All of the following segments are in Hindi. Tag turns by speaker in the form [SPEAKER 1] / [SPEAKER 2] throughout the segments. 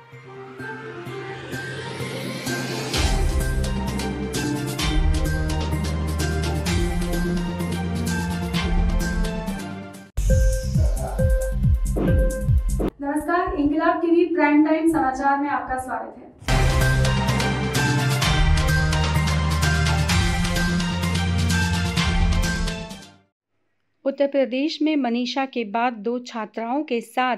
[SPEAKER 1] नमस्कार, इंकलाब टीवी प्राइम टाइम समाचार में आपका स्वागत है। उत्तर प्रदेश में मनीषा के बाद 2 छात्राओं के साथ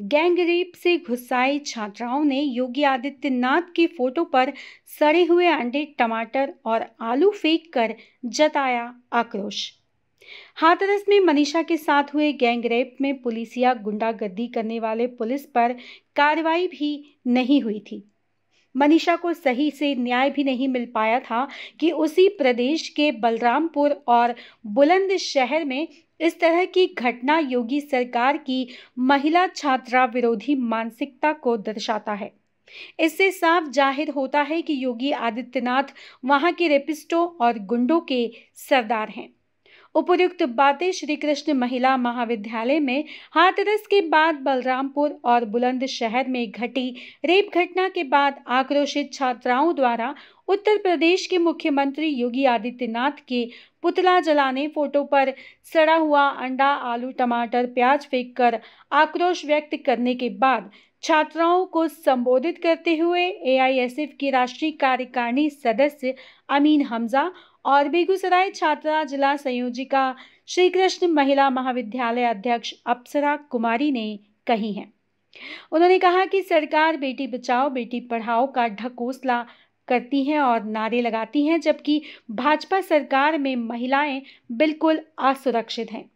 [SPEAKER 1] गैंगरेप से गुस्साई छात्राओं ने योगी आदित्यनाथ की फोटो पर सड़े हुए अंडे, टमाटर और आलू फेंककर जताया आक्रोश। हाथरस में मनीषा के साथ हुए गैंगरेप में पुलिसिया गुंडागर्दी करने वाले पुलिस पर कार्रवाई भी नहीं हुई थी। मनीषा को सही से न्याय भी नहीं मिल पाया था कि उसी प्रदेश के बलरामपुर और बुलंदशहर में इस तरह की घटना योगी सरकार की महिला छात्रा विरोधी मानसिकता को दर्शाता है। इससे साफ जाहिर होता है कि योगी आदित्यनाथ वहां के रेपिस्टों और गुंडों के सरदार हैं। उपयुक्त बातें श्री कृष्ण महिला महाविद्यालय में हाथरस के बाद बलरामपुर और बुलंदशहर में घटी रेप घटना के बाद आक्रोशित छात्राओं द्वारा उत्तर प्रदेश के मुख्यमंत्री योगी आदित्यनाथ के पुतला जलाने, फोटो पर सड़ा हुआ अंडा, आलू, टमाटर, प्याज फेंककर आक्रोश व्यक्त करने के बाद छात्राओं को संबोधित करते हुए एआईएसएफ की राष्ट्रीय कार्यकारिणी सदस्य अमीन हमजा और बेगूसराय छात्रा जिला संयोजिका श्री कृष्ण महिला महाविद्यालय अध्यक्ष अप्सरा कुमारी ने कही हैं। उन्होंने कहा कि सरकार बेटी बचाओ बेटी पढ़ाओ का ढकोसला करती है और नारे लगाती हैं, जबकि भाजपा सरकार में महिलाएं बिल्कुल असुरक्षित हैं।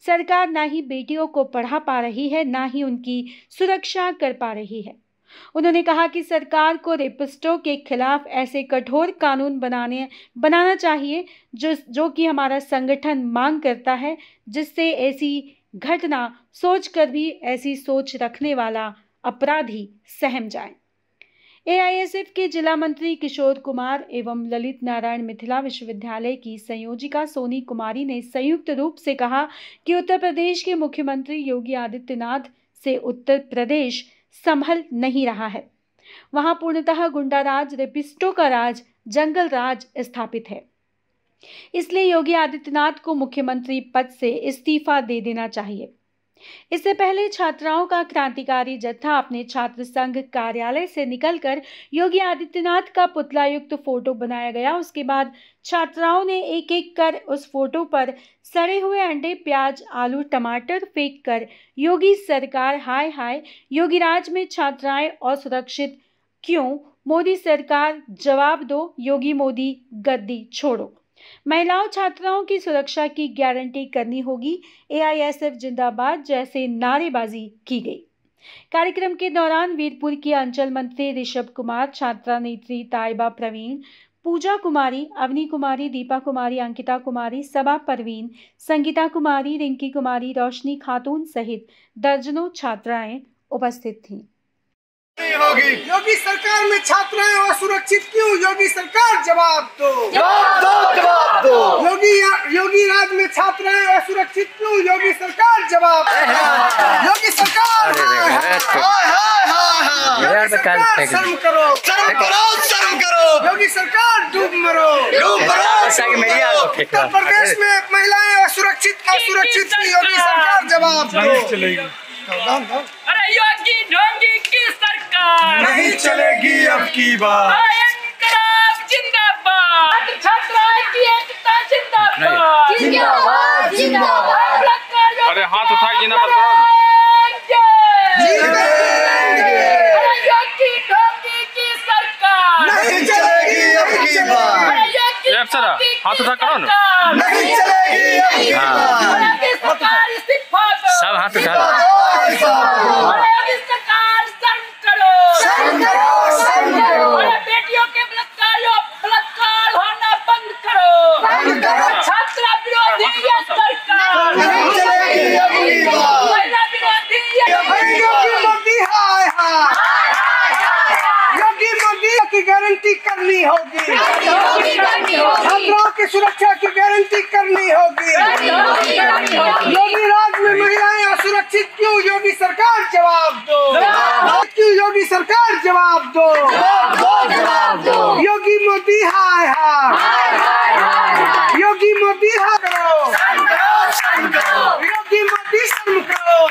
[SPEAKER 1] सरकार ना ही बेटियों को पढ़ा पा रही है, ना ही उनकी सुरक्षा कर पा रही है। उन्होंने कहा कि सरकार को रेपिस्टों के खिलाफ ऐसे कठोर कानून बनाना चाहिए जो कि हमारा संगठन मांग करता है, जिससे ऐसी घटना सोचकर भी ऐसी सोच रखने वाला अपराधी सहम जाए। एआईएसएफ के जिला मंत्री किशोर कुमार एवं ललित नारायण मिथिला विश्वविद्यालय की संयोजिका सोनी कुमारी ने संयुक्त रूप से कहा कि उत्तर प्रदेश के मुख्यमंत्री योगी आदित्यनाथ से उत्तर प्रदेश संभल नहीं रहा है। वहां पूर्णतः गुंडा राज, रेपिस्टों का राज, जंगल राज स्थापित है। इसलिए योगी आदित्यनाथ को मुख्यमंत्री पद से इस्तीफा दे देना चाहिए। इससे पहले छात्राओं का क्रांतिकारी जत्था अपने छात्र संघ कार्यालय से निकलकर योगी आदित्यनाथ का पुतला युक्त फोटो बनाया गया। उसके बाद छात्राओं ने एक एक कर उस फोटो पर सड़े हुए अंडे, प्याज, आलू, टमाटर फेंककर योगी सरकार हाय हाय, योगी राज में छात्राएं असुरक्षित क्यों, मोदी सरकार जवाब दो, योगी मोदी गद्दी छोड़ो, महिलाओं छात्राओं की सुरक्षा की गारंटी करनी होगी, एआईएसएफ जिंदाबाद जैसे नारेबाजी की गई। कार्यक्रम के दौरान वीरपुर की अंचल मंत्री ऋषभ कुमार, छात्रा नेत्री ताइबा प्रवीण, पूजा कुमारी, अवनी कुमारी, दीपा कुमारी, अंकिता कुमारी, सबा परवीन, संगीता कुमारी, रिंकी कुमारी, रोशनी खातून सहित दर्जनों छात्राएं उपस्थित थीं।
[SPEAKER 2] होगी योगी सरकार में छात्राएं असुरक्षित क्यों, योगी सरकार जवाब दो, जवाब दो। योगी राज में छात्राएं असुरक्षित क्यों, योगी सरकार जवाब दो। योगी सरकार शर्म करो, योगी सरकार डूब मरो। उत्तर प्रदेश में महिलाएं असुरक्षित की योगी सरकार जवाब दो।
[SPEAKER 3] अरे योगी ढोंगी की सरकार
[SPEAKER 2] नहीं चलेगी अब की बात।
[SPEAKER 3] इंकलाब जिंदाबाद, छात्राओं की एकता जिंदाबाद,
[SPEAKER 4] जिंदाबाद जिंदाबाद।
[SPEAKER 3] अरे हाथ उठा के जिंदाबाद करो। अरे योगी ढोंगी की सरकार
[SPEAKER 2] नहीं चलेगी अब की बात।
[SPEAKER 3] हाथ उठा करो ना,
[SPEAKER 2] नहीं चलेगी अब की बात।
[SPEAKER 3] सरकार इस्तीफा दो,
[SPEAKER 5] सब हाथ उठा
[SPEAKER 3] सरकार शर्म करो, बेटियों के बलात्कार होना बंद करो, छात्रा विरोधी ये सरकार
[SPEAKER 2] नहीं चलेगी अब की बात।
[SPEAKER 3] महिला विरोधी
[SPEAKER 2] योगी मोदी की गारंटी करनी होगी, छात्राओं की सुरक्षा की गारंटी करनी होगी। योगी राज में महिलाएं असुरक्षित क्यों, योगी सरकार जवाब दो। क्यों योगी सरकार जवाब दो,
[SPEAKER 4] जवाब दो।
[SPEAKER 2] योगी मोदी हाय हाय, योगी मोदी हाय करो, योगी मोदी शर्म करो,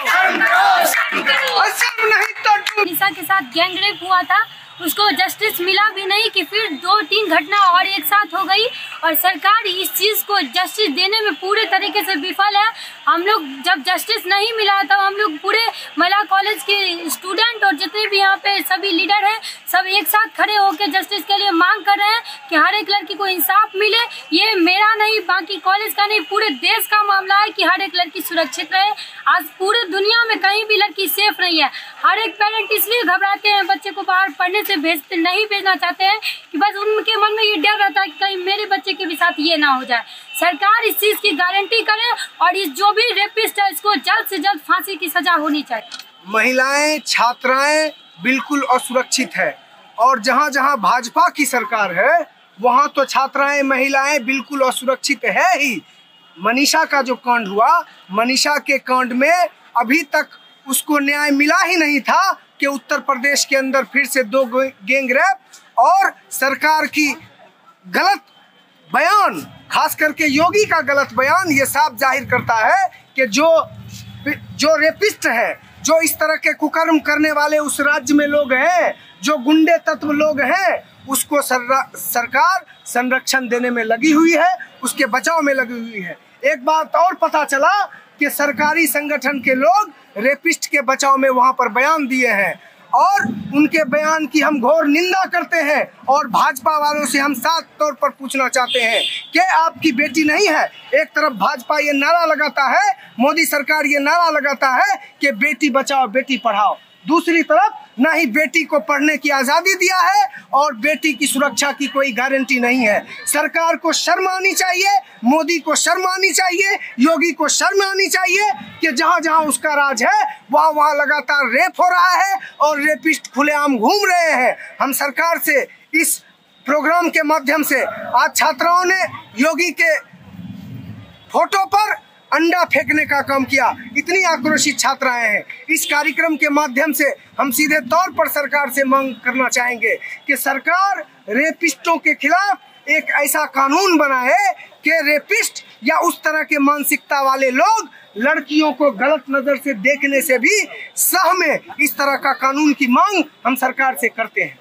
[SPEAKER 2] शर्म नहीं तो
[SPEAKER 5] मनीषा के साथ गैंग रेप हुआ था, उसको जस्टिस मिला भी नहीं कि फिर 2-3 घटना और एक साथ हो गई और सरकार इस चीज़ को जस्टिस देने में पूरे तरीके से विफल है। हम लोग जब जस्टिस नहीं मिला तब हम लोग पूरे महिला कॉलेज के स्टूडेंट और जितने भी यहाँ पे सभी लीडर हैं सब एक साथ खड़े होकर जस्टिस के लिए मांग कर रहे हैं कि हर एक लड़की को इंसाफ मिले। ये मेरा नहीं, बाकी कॉलेज का नहीं, पूरे देश का मामला है कि हर एक लड़की सुरक्षित रहे। आज पूरे दुनिया में कहीं भी लड़की सेफ नहीं है। हर एक पेरेंट इसलिए घबराते हैं बच्चे को बाहर पढ़ने से नहीं भेजना चाहते हैं कि बस उनके मन में ये डर रहता है कि कहीं मेरे बच्चे के भी साथ ये ना हो जाए। सरकार इस चीज की गारंटी करे और इस जो भी रेपिस्ट है इसको जल्द से जल्द फांसी की सजा होनी चाहिए।
[SPEAKER 2] महिलाएं छात्राएं बिल्कुल असुरक्षित है और जहां जहां भाजपा की सरकार है वहां तो छात्राएं महिलाएं बिल्कुल असुरक्षित है ही। मनीषा का जो कांड हुआ, मनीषा के कांड में अभी तक उसको न्याय मिला ही नहीं था कि उत्तर प्रदेश के अंदर फिर से 2 गैंग रेप और सरकार की गलत बयान, खास करके योगी का गलत बयान ये साफ जाहिर करता है कि जो रेपिस्ट है, जो इस तरह के कुकर्म करने वाले उस राज्य में लोग हैं, जो गुंडे तत्व लोग हैं, उसको सरकार संरक्षण देने में लगी हुई है, उसके बचाव में लगी हुई है। एक बात और पता चला कि सरकारी संगठन के लोग रेपिस्ट के बचाव में वहां पर बयान दिए हैं और उनके बयान की हम घोर निंदा करते हैं और भाजपा वालों से हम साफ तौर पर पूछना चाहते हैं कि आपकी बेटी नहीं है। एक तरफ भाजपा ये नारा लगाता है, मोदी सरकार ये नारा लगाता है कि बेटी बचाओ बेटी पढ़ाओ, दूसरी तरफ ना ही बेटी को पढ़ने की आज़ादी दिया है और बेटी की सुरक्षा की कोई गारंटी नहीं है। सरकार को शर्म आनी चाहिए, मोदी को शर्म आनी चाहिए, योगी को शर्म आनी चाहिए कि जहाँ जहाँ उसका राज है वहाँ लगातार रेप हो रहा है और रेपिस्ट खुलेआम घूम रहे हैं। हम सरकार से इस प्रोग्राम के माध्यम से आज छात्राओं ने योगी के फोटो पर अंडा फेंकने का काम किया। इतनी आक्रोशित छात्राएं हैं। इस कार्यक्रम के माध्यम से हम सीधे तौर पर सरकार से मांग करना चाहेंगे कि सरकार रेपिस्टों के खिलाफ एक ऐसा कानून बनाए कि रेपिस्ट या उस तरह के मानसिकता वाले लोग लड़कियों को गलत नजर से देखने से भी सहमे। इस तरह का कानून की मांग हम सरकार से करते हैं।